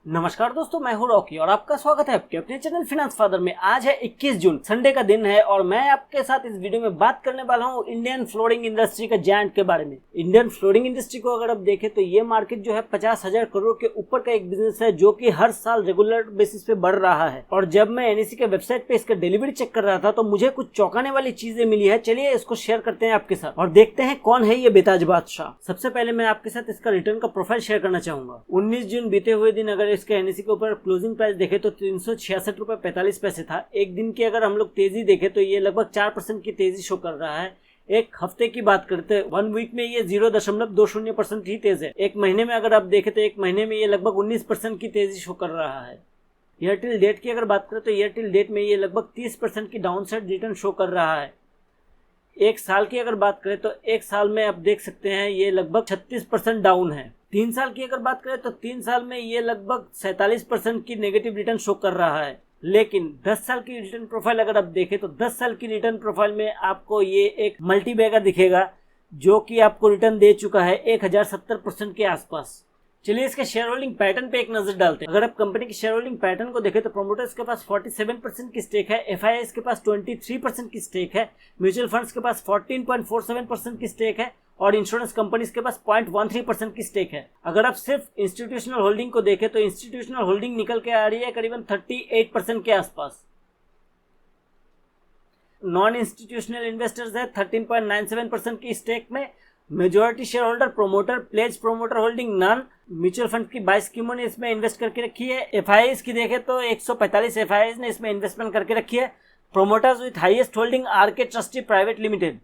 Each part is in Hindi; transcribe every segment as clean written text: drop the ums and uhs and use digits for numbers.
नमस्कार दोस्तों, मैं हूं रॉकी और आपका स्वागत है आपके अपने चैनल फाइनेंस फादर में। आज है 21 जून, संडे का दिन है और मैं आपके साथ इस वीडियो में बात करने वाला हूं इंडियन फ्लोरिंग इंडस्ट्री का जायंट के बारे में। इंडियन फ्लोरिंग इंडस्ट्री को अगर आप देखें तो ये मार्केट जो है 50,000 करोड़ के ऊपर का एक बिजनेस है जो कि हर साल रेगुलर बेसिस पे बढ़ रहा है। और जब मैं एनएससी के वेबसाइट पे इसका डिलीवरी चेक कर रहा था तो मुझे कुछ चौंकाने वाली चीजें मिली है। चलिए इसको शेयर करते हैं आपके साथ और देखते हैं कौन है ये बेताज बादशाह। सबसे पहले मैं आपके साथ इसका रिटर्न का प्रोफाइल शेयर करना चाहूंगा। 19 जून बीते हुए दिन अगर इसके एनएससी के ऊपर क्लोजिंग प्राइस देखे तो 366 रुपए 45 पैसे था। एक दिन की अगर हम लोग तेजी देखें तो ये लगभग 4% की तेजी शो कर रहा है। एक हफ्ते की बात करते हैं, 1 वीक में ये 0.20% ही तेज है। एक महीने में अगर आप देखें तो एक महीने में ये लगभग 19% की तेजी शो कर रहा है। ईयर टिल डेट की अगर बात करें तो ईयर टिल डेट में ये लगभग 30% की डाउनसाइड रिटर्न शो कर रहा है। एक साल की अगर बात करें तो एक साल में आप देख सकते हैं ये लगभग 36% डाउन है। 3 साल की अगर बात करें तो 3 साल में ये लगभग 47% की नेगेटिव रिटर्न शो कर रहा है। लेकिन 10 साल की रिटर्न प्रोफाइल अगर आप देखें तो 10 साल की रिटर्न प्रोफाइल में आपको ये एक मल्टी बैगर दिखेगा जो कि आपको रिटर्न दे चुका है 1070% के आसपास। चलिए इसके शेयर होल्डिंग पैटर्न पे एक नजर डालते हैं। अगर आप कंपनी की शेयर होल्डिंग पैटर्न को देखें तो प्रोमोटर्स के पास 47% की स्टेक है, एफआईआईज के पास 23% की स्टेक है, म्यूचुअल फंड्स के पास 14.47% की स्टेक है और इंश्योरेंस कंपनीज के पास 0.13% की स्टेक है। अगर आप सिर्फ इंस्टीट्यूशनल होल्डिंग को देखें तो इंस्टीट्यूशनल होल्डिंग निकल के आ रही है करीबन 38% के आसपास। नॉन इंस्टीट्यूशनल इन्वेस्टर्स है 13.97% की स्टेक में। Majority share holder promoter, pledge promoter holding none. Mutual fund की 22 स्कीमों ने इसमें इन्वेस्ट करके रखी है। एफआईआईज की देखें तो 145 एफआईआईज ने इसमें इन्वेस्टमेंट करके रखी है। Promoters with highest holding RK trustee private limited.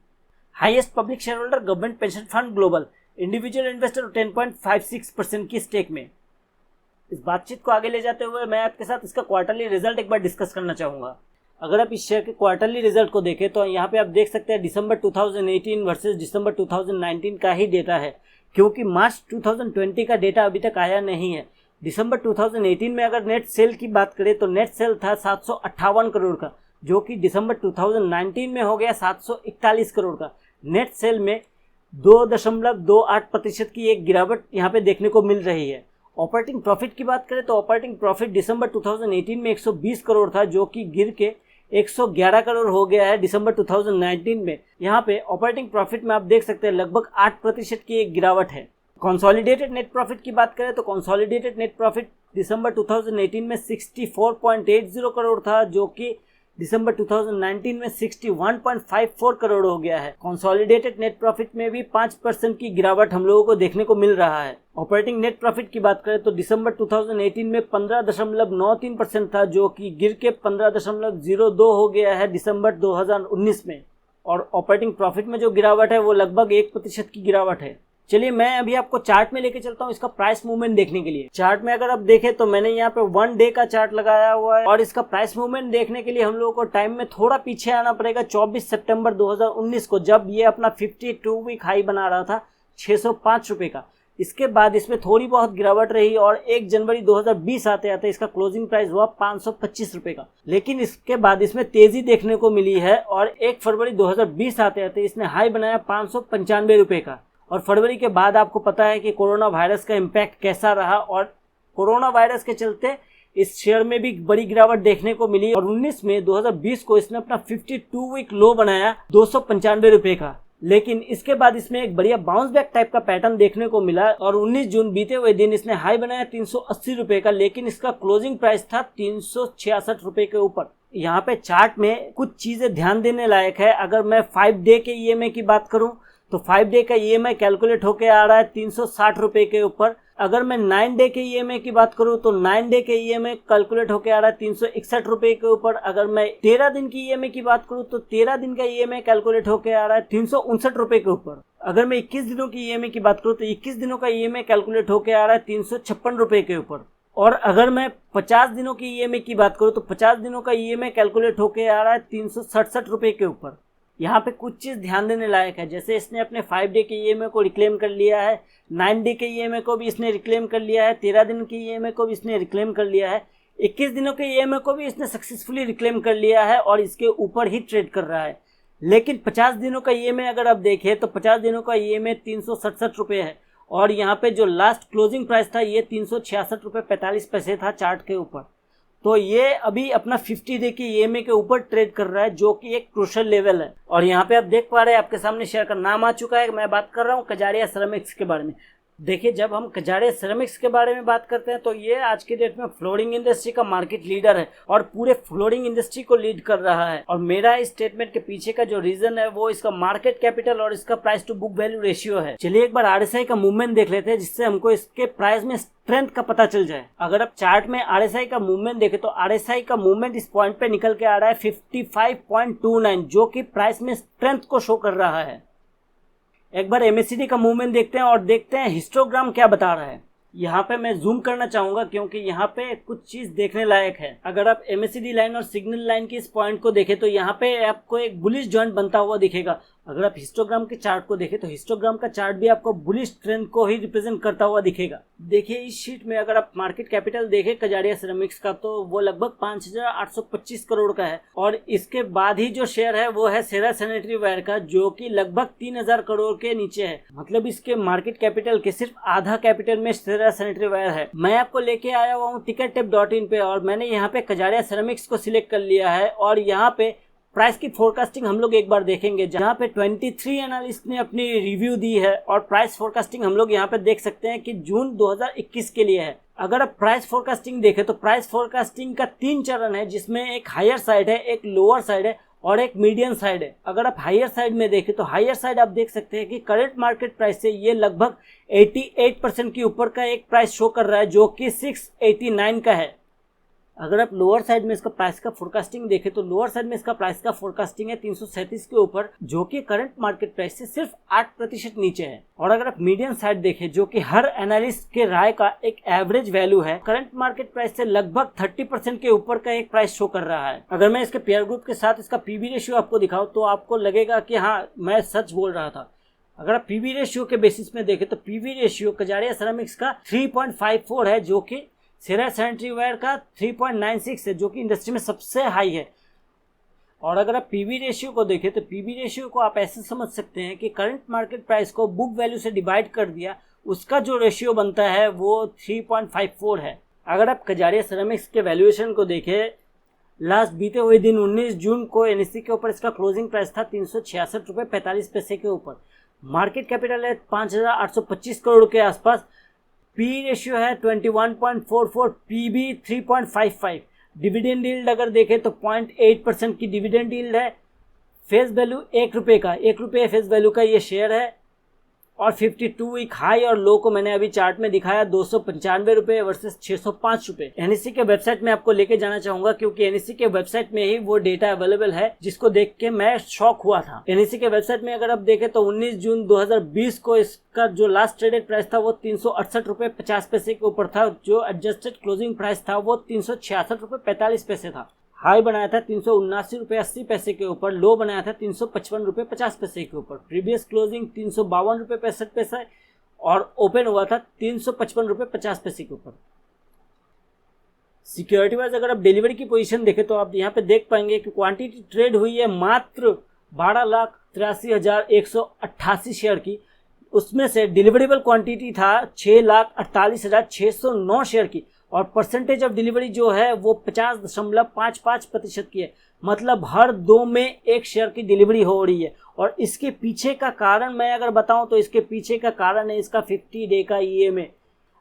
Highest public share holder government pension fund global. Individual investor 10.56% की स्टेक में। इस बातचीत को आगे ले जाते हुए मैं आपके साथ इसका क्वार्टरली रिजल्ट एक बार डिस्कस करना चाहूंगा। अगर आप इस शेयर के क्वार्टरली रिजल्ट को देखें तो यहाँ पे आप देख सकते हैं दिसंबर 2018 वर्सेस दिसंबर 2019 का ही डेटा है, क्योंकि मार्च 2020 का डेटा अभी तक आया नहीं है। दिसंबर 2018 में अगर नेट सेल की बात करें तो नेट सेल था 758 करोड़ का, जो कि दिसंबर 2019 में हो गया 741 करोड़ का। नेट सेल में 2.28% की एक गिरावट यहाँ पे देखने को मिल रही है। ऑपरेटिंग प्रॉफिट की बात करें तो ऑपरेटिंग प्रॉफिट दिसंबर 2018 में 120 करोड़ था, जो कि गिर के 111 करोड़ हो गया है दिसंबर 2019 में। यहाँ पे ऑपरेटिंग प्रॉफिट में आप देख सकते हैं लगभग 8% की एक गिरावट है। कंसोलिडेटेड नेट प्रॉफिट की बात करें तो कंसोलिडेटेड नेट प्रॉफिट दिसंबर 2018 में 64.80 करोड़ था, जो कि दिसंबर 2019 में 61.54 करोड़ हो गया है। कंसोलिडेटेड नेट प्रॉफिट में भी 5% की गिरावट हम लोगों को देखने को मिल रहा है। ऑपरेटिंग नेट प्रॉफिट की बात करें तो दिसंबर 2018 में 15.93% था, जो कि गिर के 15.02 हो गया है दिसंबर 2019 में। और ऑपरेटिंग प्रॉफिट में जो गिरावट है वो लगभग 1% की गिरावट है। चलिए मैं अभी आपको चार्ट में लेके चलता हूँ इसका प्राइस मूवमेंट देखने के लिए। चार्ट में अगर आप देखें तो मैंने यहाँ पे 1 डे का चार्ट लगाया हुआ है और इसका प्राइस मूवमेंट देखने के लिए हम लोगों को टाइम में थोड़ा पीछे आना पड़ेगा। 24 सितंबर 2019 को जब ये अपना 52 वीक हाई बना रहा था 605 रुपए का। इसके बाद इसमें थोड़ी बहुत गिरावट रही और 1 जनवरी 2020 आते आते इसका क्लोजिंग प्राइस हुआ 525 रुपए का। लेकिन इसके बाद इसमें तेजी देखने को मिली है और 1 फरवरी 2020 आते आते इसने हाई बनाया 595 रुपए का। और फरवरी के बाद आपको पता है कि कोरोना वायरस का इम्पैक्ट कैसा रहा और कोरोना वायरस के चलते इस शेयर में भी बड़ी गिरावट देखने को मिली। और 19 मई 2020 को इसने अपना 52 वीक लो बनाया 295 रुपए का। लेकिन इसके बाद इसमें एक बढ़िया बाउंस बैक टाइप का पैटर्न देखने को मिला और 19 जून बीते हुए दिन इसने हाई बनाया 380 रुपए का, लेकिन इसका क्लोजिंग प्राइस था 366 रुपए के ऊपर। यहाँ पे चार्ट में कुछ चीजें ध्यान देने लायक है। अगर मैं 5 डे के ईएमए की बात करूं तो 5 डे का ईएमआई कैलकुलेट होके आ रहा है 360 रुपए के ऊपर। अगर मैं 9 डे के ईएमआई की बात करूं तो 9 डे के ईएमआई कैलकुलेट होके आ रहा है 361 रुपए के ऊपर। अगर मैं 13 दिन की ईएमआई की बात करूं तो 13 दिन का ईएमआई कैलकुलेट होके आ रहा है 359 रुपए के ऊपर। अगर मैं 21 दिनों की ईएमआई की बात करूं तो 21 दिनों का ईएमआई कैलकुलेट होके आ रहा है 356 रुपए के ऊपर। और अगर मैं 50 दिनों की ईएमआई की बात करूं तो 50 दिनों का ईएमआई कैलकुलेट होके आ रहा है 367 रुपए के ऊपर। यहाँ पे कुछ चीज ध्यान देने लायक है, जैसे इसने अपने 5 डे के ईएमआई को रिक्लेम कर लिया है, 9 डे के ईएमआई को भी इसने रिक्लेम कर लिया है, 13 दिन के ईएमआई को भी इसने रिक्लेम कर लिया है, 21 दिनों के ईएमआई को भी इसने सक्सेसफुली रिक्लेम कर लिया है और इसके ऊपर ही ट्रेड कर रहा है। लेकिन 50 दिनों का ईएमआई अगर आप देखें तो 50 दिनों का ईएमआई 367 रुपये है और यहाँ पे जो लास्ट क्लोजिंग प्राइस था ये 366 रुपये 45 पैसे था चार्ट के ऊपर। तो ये अभी अपना 50 डे की ईएमए के ऊपर ट्रेड कर रहा है, जो कि एक क्रूशियल लेवल है। और यहाँ पे आप देख पा रहे हैं आपके सामने शेयर का नाम आ चुका है। मैं बात कर रहा हूँ कजारिया सेरामिक्स के बारे में। देखिए, जब हम कजारिया सेरामिक्स के बारे में बात करते हैं तो ये आज के डेट में फ्लोरिंग इंडस्ट्री का मार्केट लीडर है और पूरे फ्लोरिंग इंडस्ट्री को लीड कर रहा है। और मेरा इस स्टेटमेंट के पीछे का जो रीजन है वो इसका मार्केट कैपिटल और इसका price to book value ratio है। चलिए एक बार आरएसआई का मूवमेंट देख लेते हैं, जिससे हमको इसके प्राइस में स्ट्रेंथ का पता चल जाए। अगर आप चार्ट में आरएसआई का मूवमेंट देखें तो आरएसआई का मूवमेंट इस पॉइंट पे निकल के आ रहा है 55.29, जो कि प्राइस में स्ट्रेंथ को शो कर रहा है। एक बार एमएसीडी का मूवमेंट देखते हैं और देखते हैं हिस्टोग्राम क्या बता रहा है। यहाँ पे मैं जूम करना चाहूंगा क्योंकि यहाँ पे कुछ चीज देखने लायक है। अगर आप एमएसीडी लाइन और सिग्नल लाइन के इस पॉइंट को देखें तो यहाँ पे आपको एक बुलिश जॉइंट बनता हुआ दिखेगा। अगर आप हिस्टोग्राम के चार्ट को देखें तो हिस्टोग्राम का चार्ट भी आपको बुलिश ट्रेंड को ही रिप्रेजेंट करता हुआ दिखेगा। देखिए इस शीट में अगर आप मार्केट कैपिटल देखें कजारिया सेरामिक्स का तो वो लगभग 5825 करोड़ का है। और इसके बाद ही जो शेयर है वो है सेरा सैनिटरी वेयर का, जो कि लगभग 3000 करोड़ के नीचे है। मतलब इसके मार्केट कैपिटल के सिर्फ आधा कैपिटल में सेरा सैनिटरी वेयर है। मैं आपको लेके आया हुआ हूँ tickettip.in पे और मैंने यहाँ पे कजारिया सेरामिक्स को सिलेक्ट कर लिया है। और यहाँ पे प्राइस की फोरकास्टिंग हम लोग एक बार देखेंगे, जहाँ पे 23 एनालिस्ट ने अपनी रिव्यू दी है। और प्राइस फोरकास्टिंग हम लोग यहाँ पे देख सकते हैं कि जून 2021 के लिए है। अगर आप प्राइस फोरकास्टिंग देखें तो प्राइस फोरकास्टिंग का 3 चरण है, जिसमें एक हायर साइड है, एक लोअर साइड है और एक मीडियम साइड है। अगर आप हायर साइड में देखें तो हायर साइड आप देख सकते हैं कि करंट मार्केट प्राइस से ये लगभग 88% के ऊपर का एक प्राइस शो कर रहा है, जो कि 689 का है। अगर आप लोअर साइड में इसका प्राइस का फोरकास्टिंग देखें तो लोअर साइड में इसका प्राइस का फोरकास्टिंग है 337 के ऊपर, जो कि करंट मार्केट प्राइस से सिर्फ 8% नीचे है। और अगर आप मीडियम साइड देखें, जो कि हर एनालिस्ट के राय का एक एवरेज वैल्यू है, करंट मार्केट प्राइस से लगभग 30% के ऊपर का एक प्राइस शो कर रहा है। अगर मैं इसके पेयर ग्रुप के साथ इसका पीवी रेशियो आपको दिखाऊं तो आपको लगेगा कि हाँ मैं सच बोल रहा था। अगर आप पीवी रेशियो के बेसिस में देखें तो पीवी रेशियो कजारिया सेरामिक्स का 3.54 है, जो कि सेरा सैनिटरी वेयर का 3.96 है, जो कि इंडस्ट्री में सबसे हाई है। और अगर आप पीवी रेशियो को देखें तो पीवी रेशियो को आप ऐसे समझ सकते हैं कि करंट मार्केट प्राइस को बुक वैल्यू से डिवाइड कर दिया, उसका जो रेशियो बनता है वो 3.54 है। अगर आप कजारिया सेरामिक्स के वैल्यूएशन को देखें, लास्ट बीते हुए दिन 19 जून को एनएससी के ऊपर इसका क्लोजिंग प्राइस था 366 रुपये 45 पैसे के ऊपर। मार्केट कैपिटल है 5825 करोड़ के आसपास। पी रेशियो है 21.44, पीबी 3.55। डिविडेंड यील्ड अगर देखें तो 0.8% की डिविडेंड यील्ड है। फेस वैल्यू 1 रुपये का, 1 रुपये फेस वैल्यू का ये शेयर है। और 52 वीक हाई और लो को मैंने अभी चार्ट में दिखाया, 295 रुपये वर्सेस 605 रुपये। एनएससी के वेबसाइट में आपको लेके जाना चाहूंगा, क्योंकि एनएससी के वेबसाइट में ही वो डेटा अवेलेबल है, जिसको देख के मैं शॉक हुआ था। एनएससी के वेबसाइट में अगर आप देखें तो 19 जून 2020 को इसका जो लास्ट ट्रेडेड प्राइस था वो 368 रुपये 50 पैसे के ऊपर था। जो एडजस्टेड क्लोजिंग प्राइस था वो 366 रुपये 45 पैसे था। हाई बनाया था 379 रुपये 80 पैसे के ऊपर, लो बनाया था 355 रुपये 50 पैसे के ऊपर। प्रीवियस क्लोजिंग 352 रुपये 65 पैसे और ओपन हुआ था 355 रुपये 50 पैसे के ऊपर। सिक्योरिटी वाइज अगर आप डिलीवरी की पोजीशन देखें तो आप यहाँ पे देख पाएंगे कि क्वांटिटी ट्रेड हुई है मात्र 12,83,188 शेयर की। उसमें से डिलीवरेबल क्वांटिटी था 6,48,609 शेयर की और परसेंटेज ऑफ डिलीवरी जो है वो 50.55% की है। मतलब हर 2 में 1 शेयर की डिलीवरी हो रही है। और इसके पीछे का कारण मैं अगर बताऊं तो इसके पीछे का कारण है इसका 50 डे का ईएमए।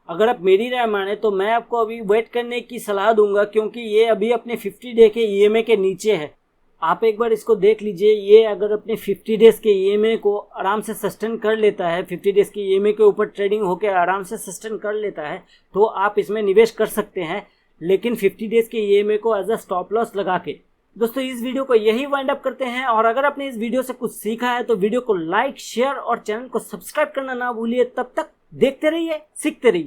अगर आप मेरी राय माने तो मैं आपको अभी वेट करने की सलाह दूंगा, क्योंकि ये अभी अपने 50 डे के ईएमए के नीचे है। आप एक बार इसको देख लीजिए, ये अगर अपने 50 डेज के ईएमए को आराम से सस्टेन कर लेता है, 50 डेज के ईएमए के ऊपर ट्रेडिंग होकर आराम से सस्टेन कर लेता है, तो आप इसमें निवेश कर सकते हैं, लेकिन 50 डेज के ईएमए को एज अ स्टॉप लॉस लगा के। दोस्तों इस वीडियो को यही वाइंड अप करते हैं। और अगर आपने इस वीडियो से कुछ सीखा है तो वीडियो को लाइक, शेयर और चैनल को सब्सक्राइब करना ना भूलिए। तब तक देखते रहिए, सीखते रहिए।